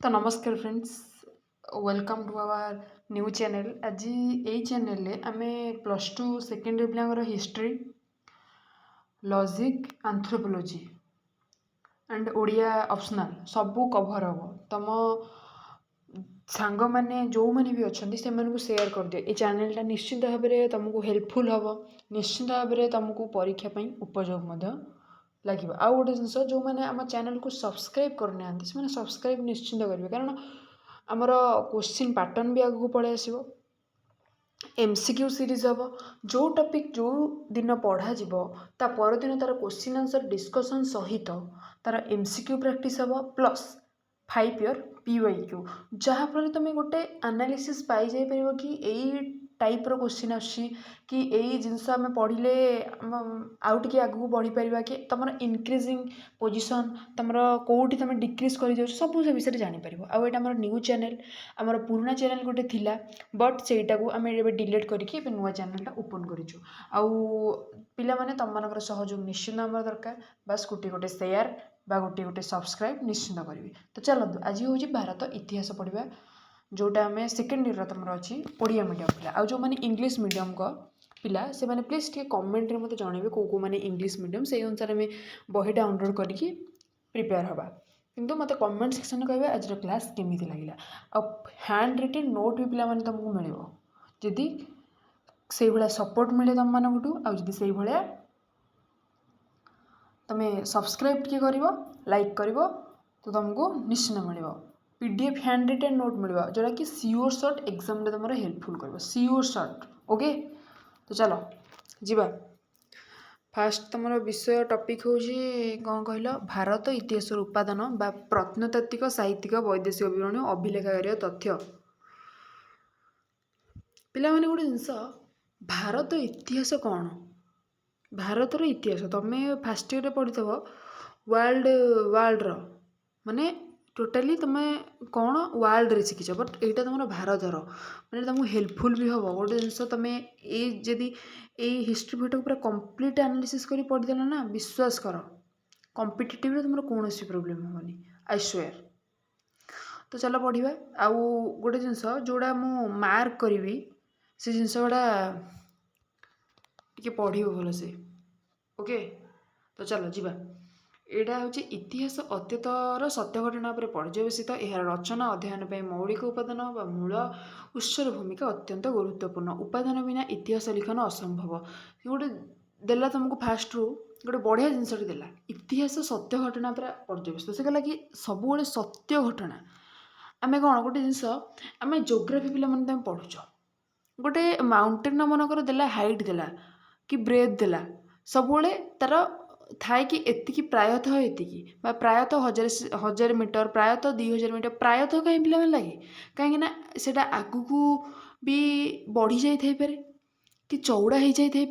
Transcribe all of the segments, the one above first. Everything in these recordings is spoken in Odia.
तो नमस्कार friends, welcome to our new channel. आज यही चैनल आमे प्लस टू सेकेंड इयर पिलांकर history, logic, anthropology and Odia optional सबू कभर हम। तुम सांग मैंने जो मैंने भी अच्छा से सेयार कर दियो। ये चैनलटा निश्चित भाव में तुमको हेल्पफुल हम, निश्चित भाव में तुमको परीक्षा उपयोग लगे। आउ गोटे जिनस जो मैंने आम चैनल को सब्सक्राइब करना से सब्सक्राइब निश्चिंत करेंगे, कारण आमर क्वेश्चन पैटर्न भी आगू पलि आसो। एमसीक्यू सीरीज हम, जो टॉपिक जो दिन पढ़ा ता परदिन तार क्वेश्चन आंसर डिस्कशन सहित तार एमसीक्यू प्रैक्टिस हम प्लस 5 ईयर पीवाईक्यू, जहाँफल तुम गोटे एनालिसिस पाई जाई परिबो कि यही टाइप रो क्वेश्चन आसी कि यही जिनस आम पढ़ले आउ टे आगू बढ़ी पार कि तुम इनक्रीजिंग पोजिशन तुम कौटी तुम डिक्रीज कर जाओ सब से विषय जापर। आउ ये न्यू चैनल आमर पुराना चैनल गोटे थिला, बट सेटा को आम डिलीट करके नुआ चैनलटा ओपन करूँ। आउ पिला माने तुम मान सहयोग निश्चिंत आम दरकार, बस गोटे गोटे शेयर बा गोटे गोटे सब्सक्राइब निश्चिंत करी। तो चलतु आज हूँ भारत इतिहास पढ़ा, जोटा आम सेकेंड ईयर तुम अच्छी ओडिया मीडियम पिला। आउ जो मैंने इंग्लिश मीडियम को पिला से मैंने प्लीज टे कमेंट रे मते जनइबे को मैंने इंग्लिश मीडियम से अनुसार आम बही डाउनलोड करके प्रिपेयर हवा। किंतु मत कमेंट सेक्शन में कहे आज क्लास केमी लगे। हैंड रिटेन नोट भी पिला माने तुमको मिल जदि से भाया सपोर्ट मिले तुम मानू आदि से भाया तुम्हें सब्सक्राइब किए कर लाइक कर तो तुमको निश्चित मिल पीडीएफ हैंड रिटेन नोट मिल जोटा कि सियोर सर्ट एग्जाम तुम हेल्पफुल कर सियोर सर्ट। ओके, तो चलो जीवा। फास्ट तुम विषय टॉपिक हूँ कौन कहल भारत इतिहास उपादान बा प्रत्नतात्विक साहित्यिक वैदेशिक विवरण अभिलेखागार तथ्य। पिला माने गोटे जिनस भारत इतिहास कौन, भारतर इतिहास तुम फास्ट ईयर पढ़ी थो वर्ल्ड माने टोटाली तुम कौन वर्ल्ड रे शिखिच, बट यहाँ तुम भारतर मैंने तुमको हेल्पफुल भी हम। गोटे जिनस तुम यदि हिस्ट्री भिडियो पूरा कंप्लीट एनालिसिस कर पढ़ीदेल ना, विश्वास कर कॉम्पिटिटिव तुम कौन प्रोब्लेम हेनी, आई स्वेयर। तो चलो पढ़ा। आउ गोटे जिनस जोड़ा मु मार्क करी से जिनस गुड़ा टे पढ़ भल से। ओके, तो चलो जीवा। यहाँ हूँ इतिहास अतीतर सत्य घटना पर पर्यवेसित यार रचना अध्ययन पर मौलिक उपादान व मूल उत्सर भूमिका अत्यंत गुरुत्वपूर्ण। उपादान बिना इतिहास लिखन असंभव। गोटे देला तुमको फास्ट रू गोटे बढ़िया जिनसटे देला इतिहास सत्य घटना पर पर्यवेसित। से कहला कि सब सत्य घटना आम कौन गोटे जिनस आम जोग्राफी पिला माने तुम पढ़ुच गोटे माउंटेन मनकर देला हाइट देला कि ब्रेथ देला सब तार थाए कि एतिकी प्रायतः एतिकी प्रायतः 1000 मीटर प्रायतः 2000 मीटर प्रायतः कहीं पिला लगे कहीं से आगू भी बढ़ी जाए कि चौड़ा हो जाए कि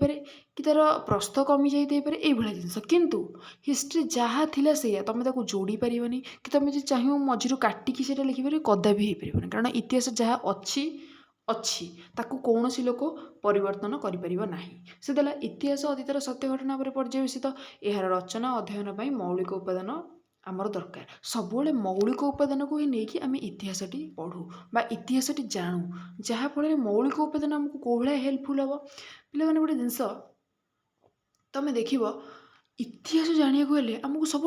तार प्रस्थ कमी जाए ये जिनस। किंतु हिस्ट्री जहाँ थिला से तुम ताको जोड़ी पारिबनी कि तुम जो चाहिए मझिरू काटिकी से लिखिपार कदापि हो पारिबनी, कारण इतिहास जहाँ अच्छी अच्छी ताकू कौन सी लोक परिवर्तन करिपरिबो नाही। से देला इतिहास अतीतर सत्य घटना पर पर्यवेसित यार रचना अध्ययन पर मौलिक उपादान आमर दरकार। सबुले मौलिक उपादान को ही नहीं आम इतिहासटी पढ़ू बा इतिहासटी जानू, जहाँफल मौलिक उपादान आमको कौ भाया हेल्पफुल हम। पे मैंने गोटे जिनस तुम देख इतिहास जाना हेल्ले आमको सब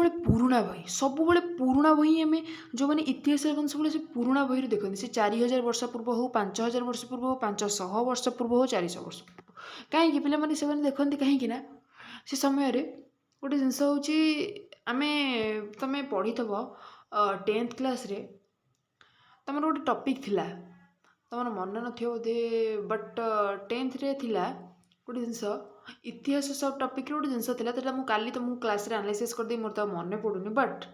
पुराणा बही आम जो मैंने इतिहास सब से पुराणा बही देखते से 4000 वर्ष पूर्व हो 5000 वर्ष पूर्व हो 500 वर्ष पूर्व हो 400 वर्ष पूर्व कहीं पे मैंने से देखते कहीं से समय गोटे जिनस हूँ आम तुम पढ़ी थव 10th क्लास रे तुम गोटे टॉपिक थिला तुम मन न बोधे, बट 10th रे थिला गोटे जिनस इतिहास सब टॉपिक गोटे जिनस था मुझे तुमको क्लास रे एनालिसिस करदे मोर तो मन पड़ूनी, बट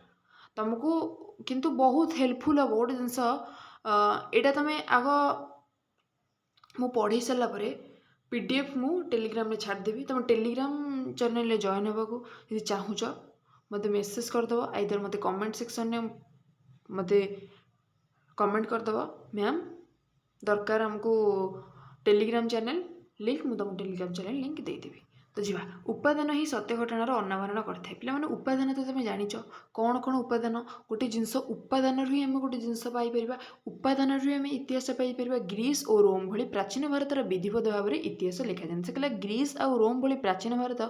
तुमको किंतु बहुत हेल्पफुल हम। गोटे जिनस यहाँ तुम आग मु पढ़ी सारा पीडीएफ मु टेलीग्राम में छाड़देवी, तुम टेलीग्राम चैनल जॉइन होगा यदि चाहूच मत मेसेज करदेव, आइदर मत कमेंट सेक्शन में मत कमेंट करदेव मैम दरकार हमको टेलीग्राम चैनल लिंक, मुझे तुम टेलीग्राम चैनल लिंक देदेवी। तो जी उपादान ही सत्य घटनार अनावरण करता पे उपादान तो तुम जाच कौन कौन उपादान गोटे जिनस उपादान ही आम गोटे जिनस पाइपर उपादान आम इतिहास पाइपर ग्रीस और रोम भली प्राचीन भारतर विधिवत भाव में इतिहास लिखा जाए से कहला ग्रीस और रोम भली प्राचीन भारत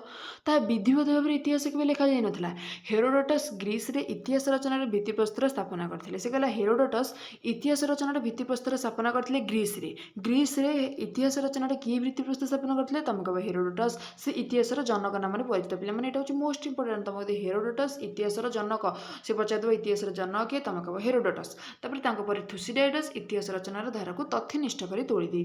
ता विधिवत भाव में इतिहास के लिखा जाए ना हेरोडोटस ग्रीस रे इतिहास रचनार भित्तिप्रस्तर स्थापना करते से कहला हेरोडोटस इतिहास रचनार भित्तिप्रस्तर स्थापना करते ग्रीस रे इतिहास रचनार किए भित्तिप्रस्तर स्थापना करते तुम कह हेरोडोटस से इतिहास जनक नाम परिचित पे मैंने यहाँ मोस्ट इंपोर्टेंट तुम कहते हेरोडोटस इतिहास जनक से पचार इतिहास जनक किए तुम कह हेरोडोटस तापर थुसिडाइडस इतिहास रचनार धारा को तथ्यनिष्ठ कर तोड़ी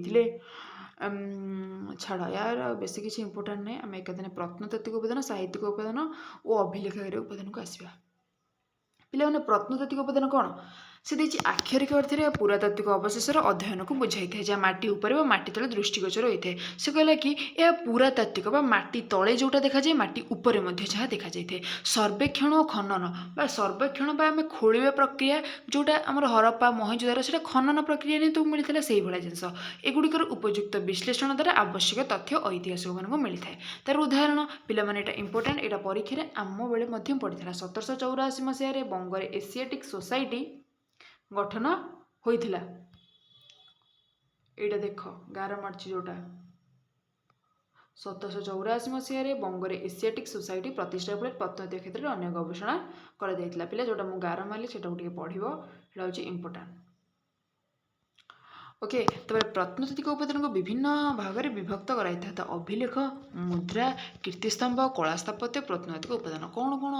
छाड़ यार बेस किसी इंपोर्टाट ना आम एकादिन प्रत्नतात्विक उपादान साहित्यिक उपादान और अभिलेखागार उपादान को आसवा पे प्रत्नतात्विक उपादान कौन से देखिए आक्षरिक अर्थ में पुरातात्विक अवशेषर अध्ययन को बुझाई था जहाँ माटी उपर माटी तले दृष्टिगोचर होता है से कहला कि यह पुरातात्विक माटी तले जोटा देखा जाए माटी उपर जहाँ देखा जाए सर्वेक्षण और खनन सर्वेक्षण आम खोलिया प्रक्रिया जोटा आम हरप्पा मोहनजोदारो से खनन प्रक्रिया नहीं तो मिलता से भाया जिनस एगुड़िकर उपयुक्त विश्लेषण द्वारा आवश्यक तथ्य ऐतिहासिक मानक मिलता है तार उदाहरण पे इंपोर्टाट यहाँ परीक्षा आम बेले पड़ी 1784 मसीह बंगरे एशियाटिक सोसाइटी गठन होइथिला एटा देख 11 मार्च जोटा 1784 मसीह बंगरे एशियाटिक सोसाइटी प्रतिष्ठा फल प्रत्नतात्विक क्षेत्र में अनेक गवेषणा कर पिला जोटा मुझे 11 मार्च से पढ़ इंपोर्टाट ओके तब प्रत्नतात्विक उपादान को विभिन्न भाग में विभक्त कराई अभिलेख मुद्रा कीर्तिस्तंभ कला स्थापत्य प्रत्नतात्विक उपादान कौन कौन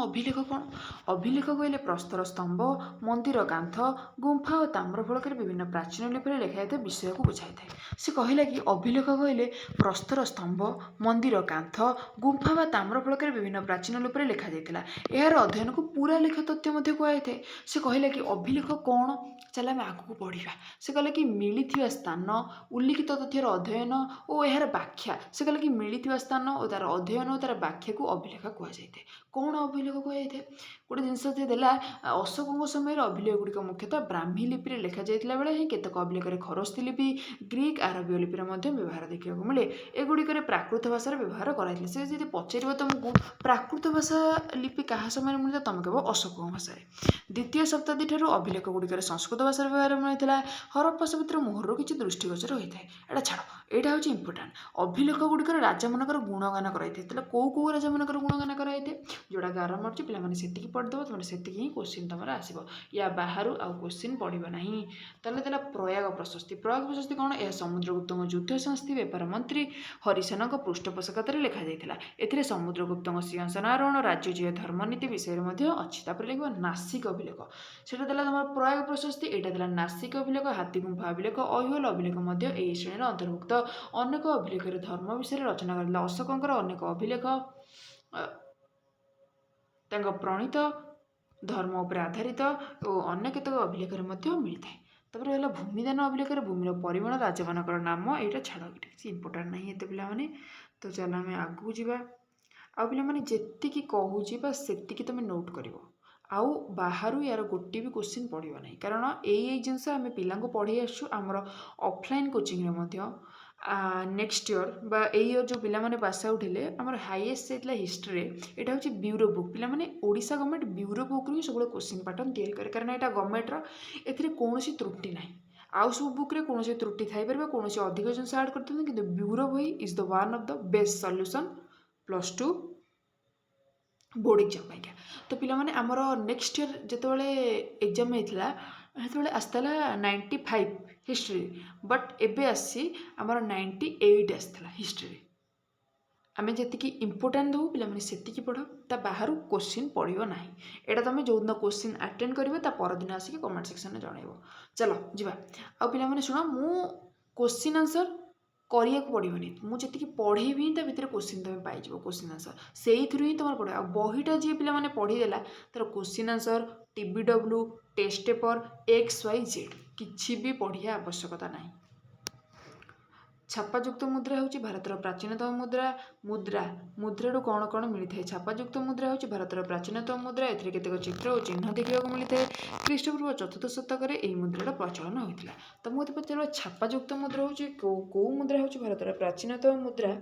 अभिलेख कहले प्रस्तर स्तंभ मंदिर कांथ गुंफा और ताम्रफलक विभिन्न प्राचीन लिपि लिखा जाता विषय को बुझाई था से कहला कि अभिलेख कहले प्रस्तर स्तंभ मंदिर कांथ गुंफा व ताम्रफलक विभिन्न प्राचीन लिपि लिखा जाता यार अध्ययन को पूरा लेख तथ्य कहुई थे से कहला कि अभिलेख कौन चल आम आगू पढ़ा से कहला कि मिली स्थान उल्लिखित तथ्यर अध्ययन और यार व्याख्या से कहला कि मिली स्थान और तार अध्ययन और तार व्याख्या को अभिलेख कहुई कौन अभिलेख कहुई गोटे जिनस देला अशोकों समय अभिलेख गुड़िक मुख्यतः ब्राह्मी लिपि लिखा जाता बेले ही केतक अभिलेख खरस्ती लिपि ग्रीक आरबीय लिपि व्यवहार देखा मिले एगुड़िक प्राकृत भाषार व्यवहार कराई से जी पचार तुमको प्राकृत भाषा लिपि क्या समय मिलता तुम कह अशोक भाषा द्वितीय शताब्दी ठार अभिलेख गुड़िक संस्कृत भाषार व्यवहार मिलता हरप्पा सभ्यतार मोहर किसी दृष्टिगोचर होता है एटा छाड़ यहाँ हूँ इंपोर्टाट अभिलेख गुड़िक राजा मानकर गुणगान कराई कौ राजा मानकर गुणगान कराई जोड़ा 11 मार्च पे पढ़ीदेव तुम से ही क्वेश्चन तुम आसो या बाहर आउ क्वेश्चन पढ़ो ना तेल प्रयाग प्रशस्ति कौन यह समुद्रगुप्त युद्ध संस्थि व्यापार मंत्री हरिसेन पृष्ठपोषकतार लिखा जाता ए समुद्रगुप्त सिंहासन आरोहण राज्य धर्मनीति विषय में अच्छी लिख नासिक अभिलेख से तुम प्रयाग प्रशस्ति यहाँ नासिक अभिलेख हाथीगुंफा अभिलेख ऐहोल अभिलेख श्रेणी अंतर्भुक्त अनेक अभिलेख धर्म विषय रचना कर अशोकर अनेक अभिलेख प्रणीत धर्म उपर आधारित और अन्य केतक अभिलेख मिलता है तपर है भूमिदान अभिलेख भूमिर परिमाण राजा मानकर नाम यहाँ छाड़ किसी इंपोर्टाट ना ये पे तो चल आम आगू जावा आउ पे जी कहूँ से तुम नोट कर आउ बाहर यार गोटे भी क्वेश्चन पढ़ो ना कारण यही जिनस आम पिला पढ़े आसमर ऑफलाइन कोचिंग नेक्स्ट ईयर बा ईयर जो पिला पास आउट हेले आम हाईएस्ट जाता हिस्ट्री यहाँ हूँ ब्यूरो बुक पे ओडिशा गवर्नमेंट ब्यूरो बुक रू सब क्वेश्चन पैटर्न तैयारी करे कारण यहाँ गवर्नमेंटर कौन त्रुटि ना आउ सब बुक्रे कौन त्रुटि थाईपर कौन अधिक जिन आड करते कि ब्यूरो बही is the one of the best solution +2 board exam तो पिलाने आमर नेक्स्ट ईयर जिते एग्जाम होता है आसला 95 हिस्ट्री बट एबे आसी आमर 98 आसला हिस्ट्री आम जी इंपोर्टाट दो पे से पढ़ ता बाहर क्वेश्चन पढ़ो ना यहाँ तुम जो दिन क्वेश्चन अटेंड कर परदिन आसिक कमेंट सेक्शन में जनइब चलो जी आ पे शुण मु क्वेश्चन आंसर करिया पड़ोनी मुझे पढ़ेबी ता भर क्वेश्चन तुम पाइज क्वेश्चन आंसर से ही तुम पढ़ आ बहीटा जी पे पढ़ीदेला तार question answer TBW test paper XYZ किसी भी पढ़िया आवश्यकता ना छापायुक्त मुद्रा हूँ भारतर प्राचीनतम मुद्रा मुद्रा कौन कौन मिलता है छापायुक्त मुद्रा हूँ भारतर प्राचीनतम मुद्रा एथिरे केतेक चित्र और चिन्ह देखा मिलता है ख्रीष्टपूर्व 4th शतक में यही मुद्रार प्रचलन होता तो मुझे पचार छापायुक्त मुद्रा हूँ कौ मुद्रा हूँ भारतर प्राचीनतम मुद्रा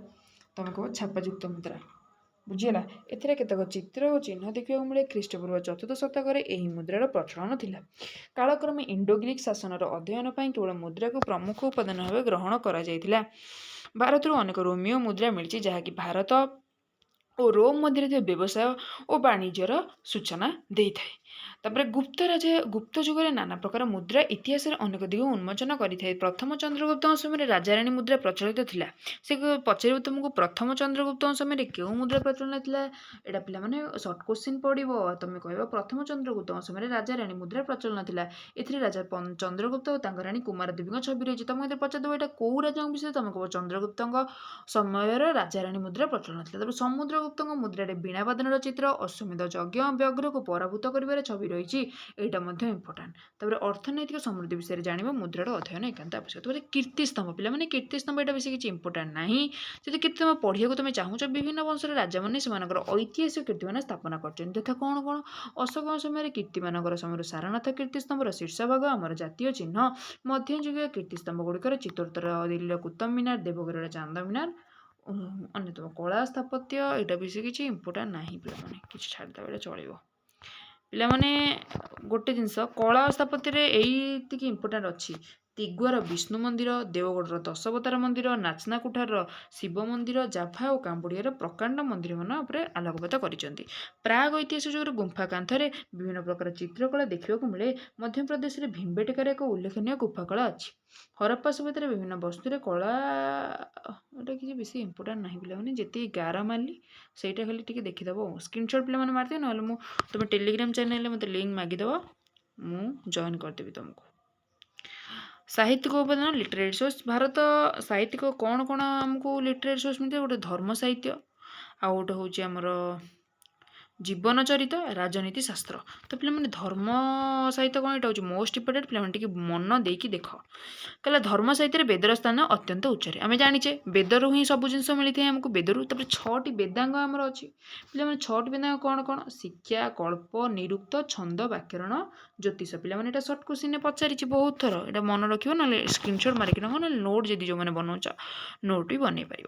ତମେ କହିବ ଛାପାଯୁକ୍ତ ମୁଦ୍ରା। ବୁଝିଗଲା। ଏଥିରେ କେତେକ ଚିତ୍ର ଓ ଚିହ୍ନ ଦେଖିବାକୁ ମିଳେ। ଖ୍ରୀଷ୍ଟପୂର୍ବ 4ର୍ଥ ଶତକରେ ଏହି ମୁଦ୍ରାର ପ୍ରଚଳନ ଥିଲା। କାଳକ୍ରମେ ଇଣ୍ଡୋ ଗ୍ରୀକ୍ ଶାସନର ଅଧ୍ୟୟନ ପାଇଁ କେବଳ ମୁଦ୍ରାକୁ ପ୍ରମୁଖ ଉପାଦାନ ଭାବେ ଗ୍ରହଣ କରାଯାଇଥିଲା। ଭାରତରୁ ଅନେକ ରୋମୀୟ ମୁଦ୍ରା ମିଳିଛି ଯାହାକି ଭାରତ ଓ ରୋମ୍ ମଧ୍ୟରେ ଥିବା ବ୍ୟବସାୟ ଓ ବାଣିଜ୍ୟର ସୂଚନା ଦେଇଥାଏ। ତାପରେ ଗୁପ୍ତ ଯୁଗରେ ନାନା ପ୍ରକାର ମୁଦ୍ରା ଇତିହାସରେ ଅନେକ ଦିଗ ଉନ୍ମୋଚନ କରିଥାଏ। ପ୍ରଥମ ଚନ୍ଦ୍ରଗୁପ୍ତଙ୍କ ସମୟରେ ରାଜାରାଣୀ ମୁଦ୍ରା ପ୍ରଚଳିତ ଥିଲା। ସେ ପଚାରିବ ତୁମକୁ ପ୍ରଥମ ଚନ୍ଦ୍ରଗୁପ୍ତଙ୍କ ସମୟରେ କେଉଁ ମୁଦ୍ରା ପ୍ରଚଳନ ଥିଲା? ଏଇଟା ପିଲାମାନେ ସର୍ଟ କୋଶ୍ଚିନ୍ ପଡ଼ିବ। ତମେ କହିବ ପ୍ରଥମ ଚନ୍ଦ୍ରଗୁପ୍ତଙ୍କ ସମୟରେ ରାଜାରାଣୀ ମୁଦ୍ରା ପ୍ରଚଳନ ଥିଲା। ଏଥିରେ ରାଜା ଚନ୍ଦ୍ରଗୁପ୍ତ ଓ ତାଙ୍କ ରାଣୀ କୁମାରଦେବୀଙ୍କ ଛବି ରହିଛି। ତମକୁ ଏଥିରେ ପଚାରିଦେବ ଏଇଟା କୋଉ ରାଜାଙ୍କ ବିଷୟରେ? ତମେ କହିବ ଚନ୍ଦ୍ରଗୁପ୍ତଙ୍କ ସମୟର ରାଜାରାଣୀ ମୁଦ୍ରା ପ୍ରଚଳନ ଥିଲା। ତାପରେ ସମୁଦ୍ରଗୁପ୍ତଙ୍କ ମୁଦ୍ରାରେ ବୀଣାବାଦନର ଚିତ୍ର, ଅଶ୍ୱମେଧ ଯଜ୍ଞ ବ୍ୟଗ୍ରକୁ ପରାଭୂତ କରିବାର ଛବି ରହିଛି। ଏଇଟା ମଧ୍ୟ ଇମ୍ପୋର୍ଟାଣ୍ଟ। ତାପରେ ଅର୍ଥନୈତିକ ସମୃଦ୍ଧି ବିଷୟରେ ଜାଣିବ। ମୁଦ୍ରାର ଅଧ୍ୟୟନ ଏକାନ୍ତ ଆବଶ୍ୟକ। ତାପରେ କୀର୍ତ୍ତିସ୍ତମ୍ଭ, ପିଲାମାନେ କୀର୍ତ୍ତିସ୍ତମ୍ଭ ଏଇଟା ବେଶୀ କିଛି ଇମ୍ପୋର୍ଟାଣ୍ଟ ନାହିଁ। ଯଦି କୀର୍ତ୍ତିସ୍ତମ୍ଭ ପଢ଼ିବାକୁ ତମେ ଚାହୁଁଛ, ବିଭିନ୍ନ ବଂଶର ରାଜାମାନେ ସେମାନଙ୍କର ଐତିହାସିକ କୀର୍ତ୍ତିମାନ ସ୍ଥାପନ କରିଛନ୍ତି। ଯଥା କ'ଣ କ'ଣ? ଅଶୋକଙ୍କ ସମୟରେ କୀର୍ତ୍ତିମାନଙ୍କର ସମୟରୁ ସାରନାଥ କୀର୍ତ୍ତିସ୍ତମ୍ଭର ଶୀର୍ଷଭାଗ ଆମର ଜାତୀୟ ଚିହ୍ନ। ମଧ୍ୟଯୁଗୀୟ କୀର୍ତ୍ତିସ୍ତମ୍ଭ ଗୁଡ଼ିକର ଚିତ୍ତୋତ୍ତର ଦିଲ୍ଲୀର କୁତୁବ ମିନାର, ଦେବଗଡ଼ର ଚାନ୍ଦ ମିନାର ଅନ୍ୟତମ। କଳା ସ୍ଥାପତ୍ୟ ଏଇଟା ବେଶୀ କିଛି ଇମ୍ପୋର୍ଟାଣ୍ଟ ନାହିଁ ପିଲାମାନେ, କିଛି ଛାଡ଼ିଦେବା, ଏଇଟା ଚଳିବ। ପିଲାମାନେ ଗୋଟେ ଜିନିଷ, କଳା ସ୍ଥାପତ୍ୟରେ ଏଇତିକି ଇମ୍ପୋର୍ଟାଣ୍ଟ ଅଛି। ତିଗୁଆର ବିଷ୍ଣୁ ମନ୍ଦିର, ଦେଓଗଡ଼ର ଦଶାବତାର ମନ୍ଦିର, ନାଚନାକୁଠାରର ଶିବ ମନ୍ଦିର, ଜାଭା ଓ କାମ୍ବୋଡ଼ିଆର ପ୍ରକାଣ୍ଡ ମନ୍ଦିରମାନ ଉପରେ ଆଲୋକପାତ କରିଛନ୍ତି। ପ୍ରାଗ ଐତିହାସିକ ଯୁଗର ଗୁମ୍ଫା କାନ୍ଥରେ ବିଭିନ୍ନ ପ୍ରକାର ଚିତ୍ରକଳା ଦେଖିବାକୁ ମିଳେ। ମଧ୍ୟପ୍ରଦେଶରେ ଭୀମବେଟକାରେ ଏକ ଉଲ୍ଲେଖନୀୟ ଗୁମ୍ଫାକଳା ଅଛି। ହରପ୍ପା ସଭ୍ୟତାରେ ବିଭିନ୍ନ ବସ୍ତୁରେ କଳା, ଏଇଟା କିଛି ବେଶୀ ଇମ୍ପୋର୍ଟାଣ୍ଟ ନାହିଁ ପିଲାମାନେ। ଯେତିକି ଗାର ମାରିଲି ସେଇଟା ଖାଲି ଟିକେ ଦେଖିଦେବ। ସ୍କ୍ରିନଶଟ୍ ପିଲାମାନେ ମାରିଦିଅ, ନହେଲେ ତୁମେ ଟେଲିଗ୍ରାମ ଚ୍ୟାନେଲରେ ମୋତେ ଲିଙ୍କ ମାଗିଦେବ, ମୁଁ ଜଏନ୍ କରିଦେବି ତୁମକୁ। ସାହିତ୍ୟିକ ଉପାଦାନ, ଲିଟରେରୀ ସୋର୍ସ। ଭାରତ ସାହିତ୍ୟିକ କ'ଣ କ'ଣ ଆମକୁ ଲିଟରେରୀ ସୋର୍ସ ମିଳିଥାଏ? ଗୋଟେ ଧର୍ମ ସାହିତ୍ୟ, ଆଉ ଗୋଟେ ହେଉଛି ଆମର ଜୀବନ ଚରିତ, ରାଜନୀତି ଶାସ୍ତ୍ର। ତ ପିଲାମାନେ ଧର୍ମ ସାହିତ୍ୟ କ'ଣ? ଏଇଟା ହେଉଛି ମୋଷ୍ଟ ଇମ୍ପୋର୍ଟାଣ୍ଟ। ପିଲାମାନେ ଟିକେ ମନ ଦେଇକି ଦେଖ। କହିଲା ଧର୍ମ ସାହିତ୍ୟରେ ବେଦର ସ୍ଥାନ ଅତ୍ୟନ୍ତ ଉଚ୍ଚରେ। ଆମେ ଜାଣିଛେ ବେଦରୁ ହିଁ ସବୁ ଜିନିଷ ମିଳିଥାଏ ଆମକୁ, ବେଦରୁ। ତାପରେ 6ଟି ବେଦାଙ୍ଗ ଆମର ଅଛି। ପିଲାମାନେ 6ଟି ବେଦାଙ୍ଗ କ'ଣ କ'ଣ? ଶିକ୍ଷା, କଳ୍ପ, ନିରୁକ୍ତ, ଛନ୍ଦ, ବ୍ୟାକରଣ, ଜ୍ୟୋତିଷ। ପିଲାମାନେ ଏଇଟା ସର୍ଟ କୋଶ୍ଚିନ୍ରେ ପଚାରିଛି ବହୁତ ଥର। ଏଇଟା ମନେ ରଖିବ, ନହେଲେ ସ୍କ୍ରିନଶଟ୍ ମାରିକି ରଖ, ନହେଲେ ନୋଟ୍ ଯଦି ଯେଉଁମାନେ ବନାଉଛ ନୋଟ୍ ବି ବନେଇ ପାରିବ।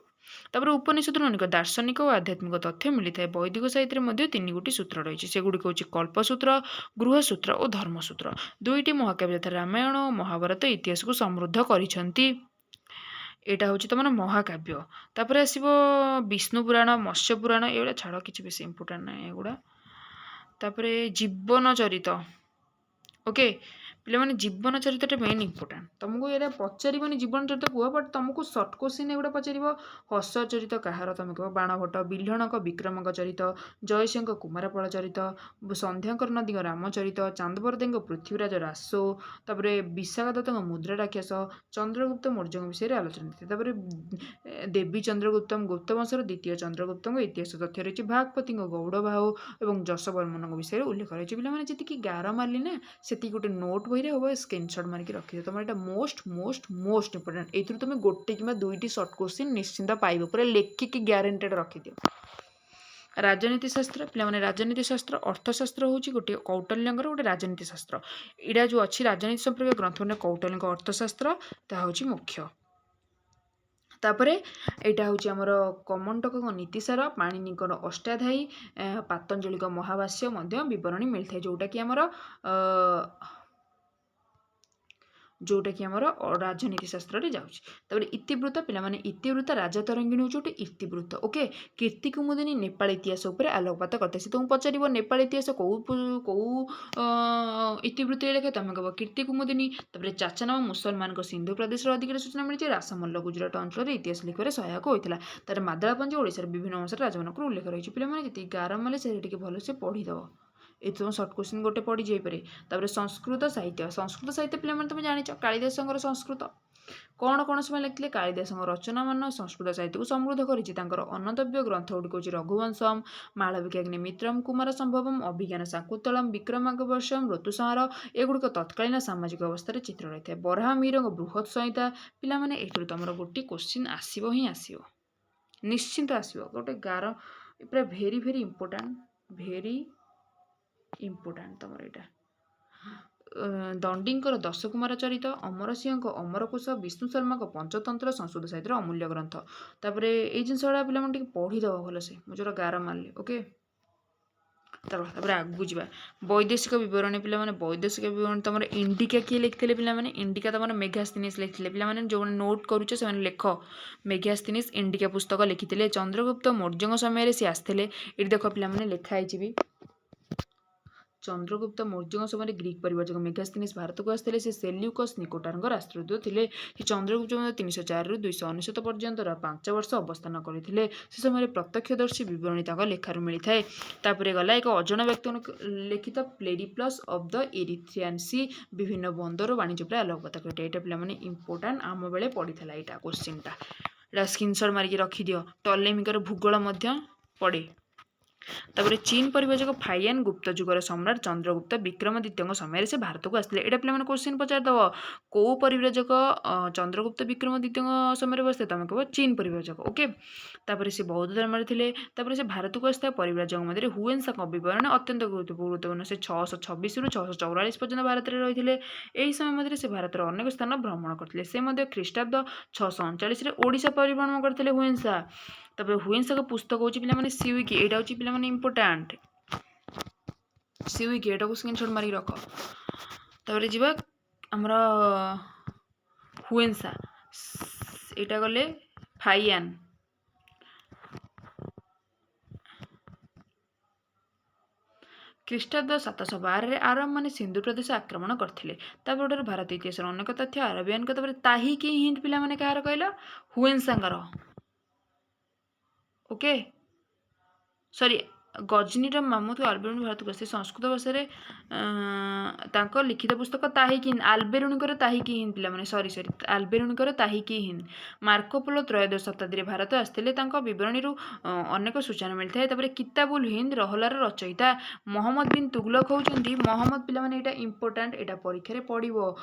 ତାପରେ ଉପନିଷଦରୁ ଅନେକ ଦାର୍ଶନିକ ଓ ଆଧ୍ୟାତ୍ମିକ ତଥ୍ୟ ମିଳିଥାଏ। ବୈଦିକ ସାହିତ୍ୟରେ ମଧ୍ୟ 3ଗୋଟି ସୂତ୍ର ରହିଛି। ସେଗୁଡ଼ିକ ହେଉଛି କଳ୍ପସୂତ୍ର, ଗୃହସୂତ୍ର ଓ ଧର୍ମସୂତ୍ର। 2ଟି ମହାକାବ୍ୟ ଯଥା ରାମାୟଣ ଓ ମହାଭାରତ ଇତିହାସକୁ ସମୃଦ୍ଧ କରିଛନ୍ତି। ଏଇଟା ହେଉଛି ତମର ମହାକାବ୍ୟ। ତାପରେ ଆସିବ ବିଷ୍ଣୁ ପୁରାଣ, ମତ୍ସ୍ୟ ପୁରାଣ। ଏଗୁଡ଼ା ଛାଡ଼, କିଛି ବେଶୀ ଇମ୍ପୋର୍ଟାଣ୍ଟ ନାହିଁ ଏଗୁଡ଼ା। ତାପରେ ଜୀବନ ଚରିତ। ଓକେ ପିଲାମାନେ, ଜୀବନ ଚରିତଟା ମେନ୍ ଇମ୍ପୋର୍ଟାଣ୍ଟ। ତୁମକୁ ଏଇଟା ପଚାରିବନି ଜୀବନ ଚରିତ କୁହ, ବଟ୍ ତୁମକୁ ସର୍ଟ କୋଶ୍ଚିନ୍ ଏଗୁଡ଼ା ପଚାରିବ। ହସ ଚରିତ କାହାର? ତମେ କହିବ ବାଣଭଟ୍ଟ। ବିଲ୍ହଣଙ୍କ ବିକ୍ରମଙ୍କ ଚରିତ, ଜୟସିଂହଙ୍କ କୁମାରପାଳ ଚରିତ, ସନ୍ଧ୍ୟାକର ନଦୀଙ୍କ ରାମଚରିତ, ଚାନ୍ଦପରଦେଙ୍କ ପୃଥ୍ୱୀରାଜ ରାସୋ, ତାପରେ ବିଶାଖଦତ୍ତଙ୍କ ମୁଦ୍ରା ରାକ୍ଷସ, ଚନ୍ଦ୍ରଗୁପ୍ତ ମୌର୍ଯ୍ୟଙ୍କ ବିଷୟରେ ଆଲୋଚନା ଦେଇଥାଏ। ତାପରେ ଦେବୀ ଚନ୍ଦ୍ରଗୁପ୍ତମ, ଗୁପ୍ତ ବଂଶର ଦ୍ୱିତୀୟ ଚନ୍ଦ୍ରଗୁପ୍ତଙ୍କ ଇତିହାସ ତଥ୍ୟ ରହିଛି। ଭାଗପତିଙ୍କ ଗୌଡ଼ବାହୁ ଏବଂ ଯଶବର୍ମନଙ୍କ ବିଷୟରେ ଉଲ୍ଲେଖ ରହିଛି। ପିଲାମାନେ ଯେତିକି ଗାର ମାରିଲି ନା, ସେତିକି ଗୋଟେ ନୋଟ୍ ବହିରେ ହେବ, ସ୍କ୍ରିନଶଟ୍ ମାରିକି ରଖିଦିଅ। ତମର ଏଇଟା ମୋଷ୍ଟ ଇମ୍ପୋର୍ଟାଣ୍ଟ। ଏଇଥିରୁ ତୁମେ 1 କିମ୍ବା 2ଟି ସର୍ଟ କୋଶ୍ଚିନ୍ ନିଶ୍ଚିନ୍ତ ପାଇବ। ପୁରା ଲେଖିକି ଗ୍ୟାରେଣ୍ଟେଡ୍ ରଖିଦିଅ। ରାଜନୀତି ଶାସ୍ତ୍ର। ପିଲାମାନେ ରାଜନୀତି ଶାସ୍ତ୍ର, ଅର୍ଥଶାସ୍ତ୍ର ହେଉଛି ଗୋଟିଏ କୌଟଲ୍ୟଙ୍କର ଗୋଟେ ରାଜନୀତି ଶାସ୍ତ୍ର। ଏଇଟା ଯେଉଁ ଅଛି ରାଜନୀତି ସମ୍ପର୍କୀୟ ଗ୍ରନ୍ଥ, କୌଟଲ୍ୟଙ୍କ ଅର୍ଥଶାସ୍ତ୍ର, ତାହା ହେଉଛି ମୁଖ୍ୟ। ତାପରେ ଏଇଟା ହେଉଛି ଆମର କମଣ୍ଟକଙ୍କ ନୀତିସାର, ପାଣିନିଙ୍କର ଅଷ୍ଟାଧ୍ୟାୟୀ, ପାତଞ୍ଜଳିଙ୍କ ମହାଭାଷ୍ୟ ମଧ୍ୟ ବିବରଣୀ ମିଳିଥାଏ, ଯେଉଁଟାକି ଆମର ରାଜନୀତି ଶାସ୍ତ୍ରରେ ଯାଉଛି। ତାପରେ ଇତିବୃତ୍ତ। ପିଲାମାନେ ଇତିବୃତ୍ତ, ରାଜତରଙ୍ଗିଣୀ ହେଉଛି ଗୋଟେ ଇତିବୃତ୍ତ। ଓକେ, କୀର୍ତ୍ତି କୁମୁଦିନୀ ନେପାଳ ଇତିହାସ ଉପରେ ଆଲୋକପାତ କରିଥାଏ। ସେ ତୁମକୁ ପଚାରିବ ନେପାଳ ଇତିହାସ କୋଉ ଇତିବୃତ୍ତିରେ ଲେଖେ? ତମେ କହିବ କୀର୍ତ୍ତି କୁମୁଦିନୀ। ତାପରେ ଚାଚାନାମା ମୁସଲମାନଙ୍କ ସିନ୍ଧୁ ପ୍ରଦେଶର ଅଧିକାର ସୂଚନା ମିଳିଛି। ରାସମଲ୍ଲ ଗୁଜରାଟ ଅଞ୍ଚଳରେ ଇତିହାସ ଲେଖିବାରେ ସହାୟକ ହୋଇଥିଲା। ତାପରେ ମାଦଳାପାଞ୍ଜି ଓଡ଼ିଶାର ବିଭିନ୍ନ ଅଂଶରେ ରାଜମାନଙ୍କର ଉଲ୍ଲେଖ ରହିଛି। ପିଲାମାନେ ଯେତିକି ଗାର ମାରିଲେ ସେଇଟା ଟିକେ ଭଲସେ ପଢ଼ିଦେବ। ଏଇଠି ତୁମ ସର୍ଟ କୋଶ୍ଚିନ୍ ଗୋଟେ ପଡ଼ିଯାଇପାରେ। ତାପରେ ସଂସ୍କୃତ ସାହିତ୍ୟ। ସଂସ୍କୃତ ସାହିତ୍ୟ ପିଲାମାନେ ତୁମେ ଜାଣିଛ କାଳିଦାସଙ୍କର ସଂସ୍କୃତ। କ'ଣ କ'ଣ ସେମାନେ ଲେଖିଥିଲେ? କାଳିଦାସଙ୍କ ରଚନାମାନ ସଂସ୍କୃତ ସାହିତ୍ୟକୁ ସମୃଦ୍ଧ କରିଛି। ତାଙ୍କର ଅନନ୍ତବ୍ୟ ଗ୍ରନ୍ଥ ଗୁଡ଼ିକ ହେଉଛି ରଘୁବଂଶମ୍, ମାଳବିକାଗ୍ନିମିତ୍ରମ୍, କୁମାର ସମ୍ଭବମ୍, ଅଭିଜ୍ଞାନ ଶାକୁନ୍ତଳମ୍, ବିକ୍ରମାଙ୍ଗବର୍ଷମ୍, ଋତୁସଂହାର। ଏଗୁଡ଼ିକ ତତ୍କାଳୀନ ସାମାଜିକ ଅବସ୍ଥାରେ ଚିତ୍ର ରହିଥାଏ। ବରାହମିହିରଙ୍କ ବୃହତ୍ ସଂହିତା। ପିଲାମାନେ ଏଇଥିରୁ ତମର ଗୋଟିଏ କୋଶ୍ଚିନ୍ ଆସିବ ହିଁ ଆସିବ, ନିଶ୍ଚିନ୍ତ ଆସିବ। ଗୋଟେ ଗାର, ପୁରା ଭେରି ଇମ୍ପୋର୍ଟାଣ୍ଟ ତମର ଏଇଟା। ଦଣ୍ଡିଙ୍କର ଦଶକୁମାର ଚରିତ, ଅମର ସିଂହଙ୍କ ଅମରକୋଷ, ବିଷ୍ଣୁ ଶର୍ମାଙ୍କ ପଞ୍ଚତନ୍ତ୍ର ସଂସ୍କୃତ ସାହିତ୍ୟର ଅମୂଲ୍ୟ ଗ୍ରନ୍ଥ। ତାପରେ ଏଇ ଜିନିଷ ଗୁଡ଼ା ପିଲାମାନେ ଟିକେ ପଢ଼ିଦେବ ଭଲସେ, ମୁଁ ଯେଉଁଟା ଗାର ମାରିଲି। ଓକେ, ତାପରେ ଆଗକୁ ଯିବା। ବୈଦେଶିକ ବିବରଣୀ ପିଲାମାନେ, ବୈଦେଶିକ ବିବରଣୀ ତମର ଇଣ୍ଡିକା କିଏ ଲେଖିଥିଲେ ପିଲାମାନେ? ଇଣ୍ଡିକା ତମର ମେଘାସ୍ତିନିସ୍ ଲେଖିଥିଲେ। ପିଲାମାନେ ଯେଉଁମାନେ ନୋଟ୍ କରୁଛ ସେମାନେ ଲେଖ, ମେଘାସ୍ତିନିସ୍ ଇଣ୍ଡିକା ପୁସ୍ତକ ଲେଖିଥିଲେ। ଚନ୍ଦ୍ରଗୁପ୍ତ ମୌର୍ଯ୍ୟଙ୍କ ସମୟରେ ସେ ଆସିଥିଲେ। ଏଠି ଦେଖ ପିଲାମାନେ ଲେଖା ହେଇଛି ବି, ଚନ୍ଦ୍ରଗୁପ୍ତ ମୌର୍ଯ୍ୟଙ୍କ ସମୟରେ ଗ୍ରୀକ୍ ପରିବ୍ରାଜକ ମେଘାସ୍ତିନିସ୍ ଭାରତକୁ ଆସିଥିଲେ। ସେ ସେଲ୍ୟୁକସ୍ ନିକଟରଙ୍କ ରାଷ୍ଟ୍ରଦୂତ ଥିଲେ। ସେ ଚନ୍ଦ୍ରଗୁପ୍ତ 304ରୁ 299 ପର୍ଯ୍ୟନ୍ତ 5 ବର୍ଷ ଅବସ୍ଥାନ କରିଥିଲେ। ସେ ସମୟରେ ପ୍ରତ୍ୟକ୍ଷଦର୍ଶୀ ବିବରଣୀ ତାଙ୍କ ଲେଖାରୁ ମିଳିଥାଏ। ତାପରେ ଗଲା ଏକ ଅଜଣା ବ୍ୟକ୍ତି ଲିଖିତ ପ୍ଲେରିପ୍ଲସ୍ ଅଫ୍ ଦ ଇରିଥ୍ରିଆନ୍ ସି, ବିଭିନ୍ନ ବନ୍ଦର ବାଣିଜ୍ୟ ଉପରେ ଆଲୋକପାତ କରେ। ଏଇଟା ପିଲାମାନେ ଇମ୍ପୋର୍ଟାଣ୍ଟ, ଆମ ବେଳେ ପଡ଼ିଥିଲା ଏଇଟା କୋଶ୍ଚିନ୍ଟା। ଏଇଟା ସ୍କ୍ରିନଶଟ୍ ମାରିକି ରଖିଦିଅ। ଟଲେମିଙ୍କର ଭୂଗୋଳ ମଧ୍ୟ ପଡ଼େ। ତାପରେ ଚୀନ ପରିବ୍ରାଜକ ଫାଇୟାନ୍ ଗୁପ୍ତ ଯୁଗର ସମ୍ରାଟ ଚନ୍ଦ୍ରଗୁପ୍ତ ବିକ୍ରମାଦିତ୍ୟଙ୍କ ସମୟରେ ସେ ଭାରତକୁ ଆସିଥିଲେ। ଏଇଟା ପିଲାମାନେ କୋଶ୍ଚିନ୍ ପଚାରିଦେବ, କେଉଁ ପରିବ୍ରାଜକ ଚନ୍ଦ୍ରଗୁପ୍ତ ବିକ୍ରମାଦିତ୍ୟଙ୍କ ସମୟରେ ବସିଥିଲେ? ତମେ କହିବ ଚୀନ ପରିବ୍ରାଜକ। ଓକେ, ତାପରେ ସେ ବୌଦ୍ଧ ଧର୍ମରେ ଥିଲେ। ତାପରେ ସେ ଭାରତକୁ ଆସିଥିବା ପରିବ୍ରାଜକ ମଧ୍ୟରେ ହୁଏନ୍ସାଙ୍କ ବିବରଣୀ ଅତ୍ୟନ୍ତ ଗୁରୁତ୍ୱପୂର୍ଣ୍ଣ। ସେ 626ରୁ 644 ପର୍ଯ୍ୟନ୍ତ ଭାରତରେ ରହିଥିଲେ। ଏହି ସମୟ ମଧ୍ୟରେ ସେ ଭାରତର ଅନେକ ସ୍ଥାନ ଭ୍ରମଣ କରିଥିଲେ। ସେ ମଧ୍ୟ ଖ୍ରୀଷ୍ଟାବ୍ଦ 639ରେ ଓଡ଼ିଶା ପରିଭ୍ରମଣ କରିଥିଲେ ହୁଏନ୍ସା। ତାପରେ ହୁଏନ୍ସାଙ୍କ ପୁସ୍ତକ ହେଉଛି ପିଲାମାନେ ସିୱିକି। ଏଇଟା ହେଉଛି ପିଲାମାନେ ଇମ୍ପୋର୍ଟାଣ୍ଟ, ସିୱିକି, ଏଟାକୁ ସ୍କ୍ରିନଶଟ୍ ମାରିକି ରଖ। ତାପରେ ଯିବା ଆମର ହୁଏନ୍ସା, ଏଇଟା ଗଲେ ଫାଇୟାନ୍। ଖ୍ରୀଷ୍ଟାବ୍ଦ 712ରେ ଆରବମାନେ ସିନ୍ଧୁ ପ୍ରଦେଶ ଆକ୍ରମଣ କରିଥିଲେ। ତାପରଠାରୁ ଭାରତ ଇତିହାସର ଅନେକ ତଥ୍ୟ ଆରବିଆନଙ୍କ। ତାପରେ ତାହିକି ହିନ୍ଦ ପିଲାମାନେ କାହାର କହିଲ? ହୁଏନ୍ସାଙ୍କର। ଓକେ, ସରି, ଗଜନୀର ମାମୁଦ ଆଲବେରୁଣି ଭାରତକୁ ଆସିଥିଲେ। ସଂସ୍କୃତ ଭାଷାରେ ତାଙ୍କ ଲିଖିତ ପୁସ୍ତକ ତାହିକି ହିନ୍ଦ। ଆଲବେରୁଣିଙ୍କର ତାହିକି ହିନ୍ଦ ପିଲାମାନେ, ସରି ଆଲବେରୁଣିଙ୍କର ତାହିକି ହିନ୍ଦ। ମାର୍କୋପୋଲୋ ତ୍ରୟୋଦଶ ଶତାବ୍ଦୀରେ ଭାରତ ଆସିଥିଲେ। ତାଙ୍କ ବିବରଣୀରୁ ଅନେକ ସୂଚନା ମିଳିଥାଏ। ତାପରେ କିତାବୁଲ ହିନ୍ଦ ରହଲାର ରଚୟିତା ମହମ୍ମଦ ବିନ୍ ତୁଗଲକ ହେଉଛନ୍ତି, ମହମ୍ମଦ ପିଲାମାନେ ଏଇଟା ଇମ୍ପୋର୍ଟାଣ୍ଟ, ଏଇଟା ପରୀକ୍ଷାରେ ପଡ଼ିବ।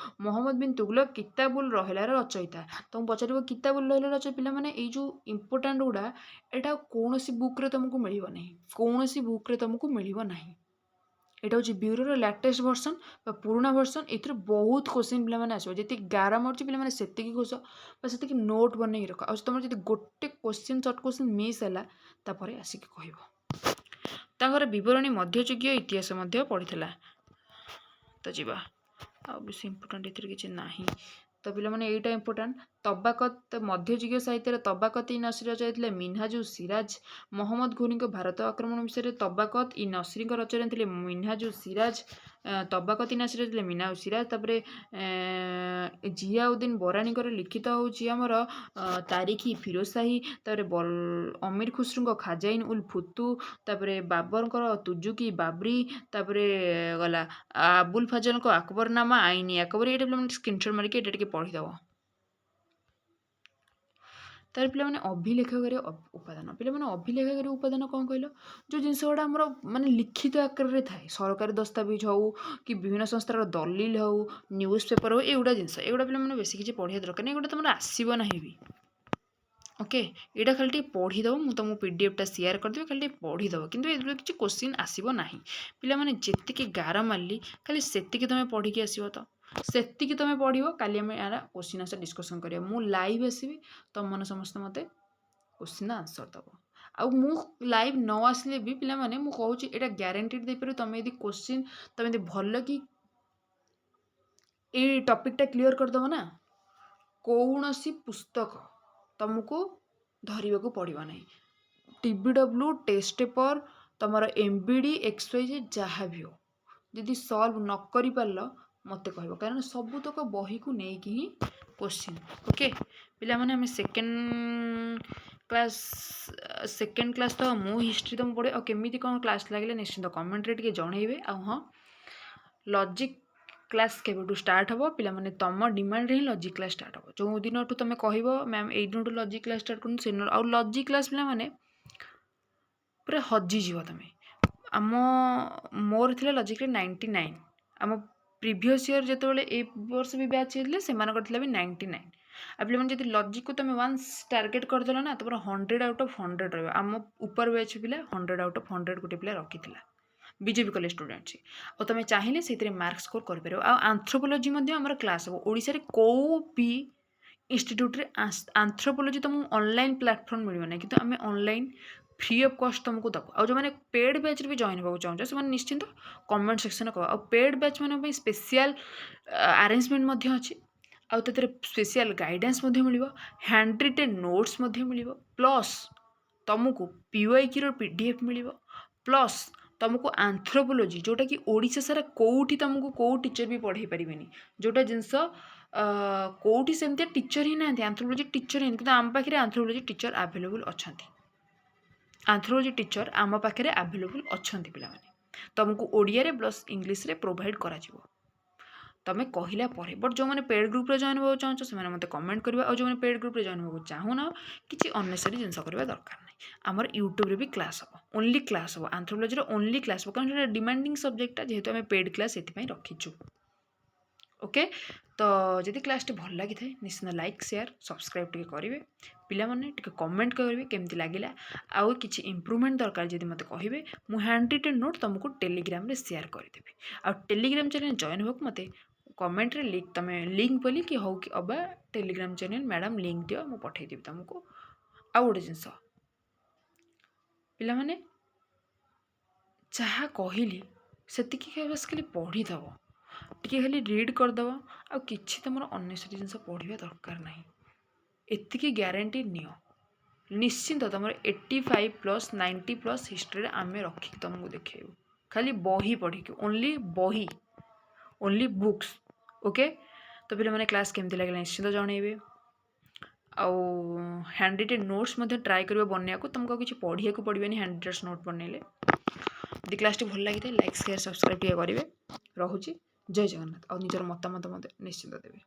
ମହମ୍ମଦ ବିନ୍ ତୁଗଲକ କିତାବୁଲ ରହଲାର ରଚୟିତା। ତମକୁ ପଚାରିବ କିତାବୁଲ ରହଲାର ରଚୟିତା। ପିଲାମାନେ ଏଇ ଯେଉଁ ଇମ୍ପୋର୍ଟାଣ୍ଟ ଗୁଡ଼ା, ଏଇଟା କୌଣସି ବୁକ୍ରେ ତୁମକୁ ମିଳିବ ନାହିଁ, କୌଣସି ବୁକ୍ରେ ତୁମକୁ ମିଳିବ ନାହିଁ। ଏଇଟା ହେଉଛି ବ୍ୟୁରୋର ଲାଟେଷ୍ଟ ଭର୍ସନ୍ ବା ପୁରୁଣା ଭର୍ସନ୍। ଏଥିରେ ବହୁତ କୋଶ୍ଚିନ୍ ପିଲାମାନେ ଆସିବ। ଯେତିକି ଗାର ମାରୁଛି ପିଲାମାନେ ସେତିକି ଘୋଷ ବା ସେତିକି ନୋଟ୍ ବନେଇକି ରଖ। ଆଉ ତୁମର ଯଦି ଗୋଟେ କୋଶ୍ଚିନ୍ ସର୍ଟ କୋଶ୍ଚିନ୍ ମିସ୍ ହେଲା, ତାପରେ ଆସିକି କହିବ। ତାଙ୍କର ବିବରଣୀ ମଧ୍ୟଯୁଗୀୟ ଇତିହାସ ମଧ୍ୟ ପଡ଼ିଥିଲା। ତ ଯିବା, ଆଉ ବେଶୀ ଇମ୍ପୋର୍ଟାଣ୍ଟ ଏଥିରେ କିଛି ନାହିଁ। ତ ପିଲାମାନେ ଏଇଟା ଇମ୍ପୋର୍ଟାଣ୍ଟ। ତବାକତ, ମଧ୍ୟଯୁଗୀୟ ସାହିତ୍ୟରେ ତବାକତ ଇ ନସରୀ ରଚନା ଥିଲେ ମିନହାଜୁ ସିରାଜ। ମହମ୍ମଦ ଘୋରୀଙ୍କ ଭାରତ ଆକ୍ରମଣ ବିଷୟରେ ତବାକତ ଇ ନସରୀଙ୍କ ରଚନା ଥିଲେ ମିନହାଜୁ ସିରାଜ। ତବାକତ ଇ ନସରୀ ଥିଲେ ମିନହାଜୁ ସିରାଜ। ତାପରେ ଜିଆଉଦ୍ଦିନ ବରାଣୀଙ୍କର ଲିଖିତ ହେଉଛି ଆମର ତାରିଖି ଫିରୋଜ ଶାହୀ। ତାପରେ ଅମୀର ଖୁସ୍ରୁଙ୍କ ଖାଜାଇନ୍ ଉଲ୍ ଫୁତୁ। ତାପରେ ବାବରଙ୍କର ତୁଜୁକି ବାବରୀ। ତାପରେ ଗଲା ଆବୁଲ ଫଜଲଙ୍କ ଆକବରନାମା ଆଇନି ଆକବରୀ। ଏଇଟା ପିଲାମାନେ ସ୍କ୍ରିନଶଟ୍ ମାରିକି ଏଇଟା ଟିକେ ପଢ଼ିଦେବ। ତାପରେ ପିଲାମାନେ ଅଭିଲେଖକାରୀ ଉପାଦାନ। ପିଲାମାନେ ଅଭିଲେଖକାରୀ ଉପାଦାନ କ'ଣ କହିଲ? ଯେଉଁ ଜିନିଷ ଗୁଡ଼ା ଆମର ମାନେ ଲିଖିତ ଆକାରରେ ଥାଏ, ସରକାରୀ ଦସ୍ତାବିଜ ହେଉ କି ବିଭିନ୍ନ ସଂସ୍ଥାର ଦଲିଲ ହେଉ, ନ୍ୟୁଜ୍ ପେପର ହେଉ, ଏଗୁଡ଼ା ଜିନିଷ, ଏଗୁଡ଼ା ପିଲାମାନେ ବେଶୀ କିଛି ପଢ଼ିବା ଦରକାର ନାହିଁ। ଏଗୁଡ଼ା ତୁମର ଆସିବ ନାହିଁ ବି। ଓକେ, ଏଇଟା ଖାଲି ଟିକେ ପଢ଼ିଦେବ। ମୁଁ ତୁମକୁ PDFଟା ସେୟାର କରିଦେବି, ଖାଲି ଟିକେ ପଢ଼ିଦେବ। କିନ୍ତୁ ଏଥିରେ କିଛି କୋଶ୍ଚିନ୍ ଆସିବ ନାହିଁ। ପିଲାମାନେ ଯେତିକି ଗାର ମାରିଲି ଖାଲି ସେତିକି ତୁମେ ପଢ଼ିକି ଆସିବ। ତ ସେତିକି ତୁମେ ପଢ଼ିବ। କାଲି ଆମେ ଏହାର କୋଶ୍ଚିନ୍ ଆନ୍ସର୍ ଡିସ୍କସନ୍ କରିବା। ମୁଁ ଲାଇଭ୍ ଆସିବି, ତୁମମାନେ ସମସ୍ତେ ମୋତେ କୋଶ୍ଚିନ୍ ଆନ୍ସର୍ ଦେବ। ଆଉ ମୁଁ ଲାଇଭ୍ ନ ଆସିଲେ ବି ପିଲାମାନେ ମୁଁ କହୁଛି ଏଇଟା ଗ୍ୟାରେଣ୍ଟିଡ୍ ଦେଇପାରିବି। ତୁମେ ଯଦି କୋଶ୍ଚିନ୍ ତୁମେ ଯଦି ଭଲ କି ଏଇ ଟପିକ୍ଟା କ୍ଲିଅର୍ କରିଦେବ ନା, କୌଣସି ପୁସ୍ତକ ତୁମକୁ ଧରିବାକୁ ପଡ଼ିବ ନାହିଁ। TBW, ଟେଷ୍ଟ ପେପର, ତୁମର MBD, XYZ ଯାହା ବି ହଉ, ଯଦି ସଲ୍ଭ ନ କରିପାରିଲ ମୋତେ କହିବ, କାରଣ ସବୁତକ ବହିକୁ ନେଇକି ହିଁ କୋଶ୍ଚିନ୍। ଓକେ ପିଲାମାନେ, ଆମେ ସେକେଣ୍ଡ କ୍ଲାସ୍ ତ ମୁଁ ହିଷ୍ଟ୍ରି ତୁମକୁ ପଢ଼େ। ଆଉ କେମିତି କ'ଣ କ୍ଲାସ୍ ଲାଗିଲେ ନିଶ୍ଚିନ୍ତ କମେଣ୍ଟରେ ଟିକେ ଜଣେଇବେ। ଆଉ ହଁ, ଲଜିକ୍ କ୍ଲାସ୍ କେବେଠୁ ଷ୍ଟାର୍ଟ ହେବ? ପିଲାମାନେ ତୁମ ଡିମାଣ୍ଡରେ ହିଁ ଲଜିକ୍ କ୍ଲାସ୍ ଷ୍ଟାର୍ଟ ହେବ। ଯେଉଁ ଦିନଠୁ ତୁମେ କହିବ ମ୍ୟାମ୍ ଏଇ ଦିନଠୁ ଲଜିକ୍ କ୍ଲାସ୍ ଷ୍ଟାର୍ଟ କରନ୍ତୁ, ସେ ଦିନ। ଆଉ ଲଜିକ୍ କ୍ଲାସ୍ ପିଲାମାନେ ପୁରା ହଜିଯିବ ତୁମେ। ମୋର ଥିଲା ଲଜିକ୍ରେ 99। ଆମ ପ୍ରିଭିୟସ୍ ଇୟର୍ ଯେତେବେଳେ ଏ ବର୍ଷ ବି ବ୍ୟାଚ୍ ହେଇଥିଲେ ସେମାନଙ୍କର ଥିଲା ବି 99। ଆଉ ପିଲାମାନେ ଯଦି ଲଜିକ୍କୁ ତୁମେ ୱାନ୍ସ ଟାର୍ଗେଟ୍ କରିଦେଲ ନା, ତୁମର 100 ଆଉଟ୍ ଅଫ୍ 100 ରହିବ। ଆମ ଉପର ବ୍ୟାଚ୍ ପିଲା 100 ଆଉଟ୍ ଅଫ୍ 100 ଗୋଟେ ପିଲା ରଖିଥିଲା। बीजेपी कॉलेज स्टूडेंट छी और तुम चाहिए से मार्क स्कोर कर आंथ्रोपोलॉजी क्लास हम ओडिशा रे को भी इंस्टीट्यूट रे आंथ्रोपोलॉजी तुमको ऑनलाइन प्लेटफॉर्म मिल ना कि आम ऑनलाइन फ्री ऑफ कॉस्ट तुमको दबो आ जो मैंने पेड बैच भी जॉइन होगा चाहूँ से निश्चिंत कमेंट सेक्शन कह आ पेड बैच मान स्पेशल अरेंजमेंट अच्छी आउ तेरे स्पेशल गाइडेंस मिल हैंड रिटेन नोट्स मिल प्लस तुमको पीवाईक्यू रो पीडीएफ मिल प्लस तुमको आंथ्रोपोलॉजी जोटा कि ओडिशा सारा कोठी तुमको को टीचर भी पढ़ाई पारे जोटा जिनस कोठी सेमती टीचर ही ना आंथ्रोपोलॉजी टीचर ही कि आम पाखे आंथ्रोपोलॉजी टीचर आवेलेबल अच्छा आंथ्रोपोलॉजी टीचर आम पाखे आवेलेबल अच्छा पे तुमको ओडिया प्लस इंग्लीश रे प्रोवाइड करा तुम्हें कहला बट जो मैंने पेड ग्रुप रे जॉइन होगा चाहो से मतलब कमेंट करवा और जो मैंने पेड ग्रुप रे जॉइन होगा चाहूना किसी अननेसेसरी जिन करवा दरकार नहीं आमर यूट्यूब रे भी क्लास हम ओनली क्लास हम आंथ्रोपोलॉजी ओनली क्लास हम कारण डिमांडिंग सब्जेक्टा जेहेतु आम पेड क्लास ये रखीचु ओके तो जदि क्लास भल लगी था निश्चित लाइक शेयर सब्सक्राइब टे करेंगे पिला माने टे कमेंट करेंगे केमती लगिला आउ किसी इम्प्रूवमेंट दरकार जब मत कहे मुझे हैंड रिटेन नोट तुमको टेलीग्राम रे शेयर करदेवी आ टेलीग्राम चैनल जॉइन हो मत कमेंट रे लिंक तुम लिंक बोली कि हो कि अबा टेलीग्राम चैनल मैडम लिंक दियो मुझे पठेदेवी तुमको आ गोटे जिनस पिला माने जहाँ कहली से बस खाली पढ़ीदव टी खाली रीड करदेव आ कि तुम अननेसेसरी जिन पढ़ा दरकार ना एतिकी ग्यारंटी नियो निश्चिंत तुम 85+ 90+ हिस्ट्री आम रखिक तुमको देखेबू खाली बही पढ़ी ओनली बही ओनली बुक्स ओके तो पे मैंने क्लास केमती लगे निश्चिंत जनइबे आउ हैंड रिटेन नोट्स ट्राए कर बनने को तुमको किसी पढ़िया को पड़े हैंड रिटेन नोट बनइले यदि क्लास भल लगी लाइक शेयर सब्सक्राइब करेंगे रोचे जय जगन्नाथ और निजर मतामत निश्चिंत देवे।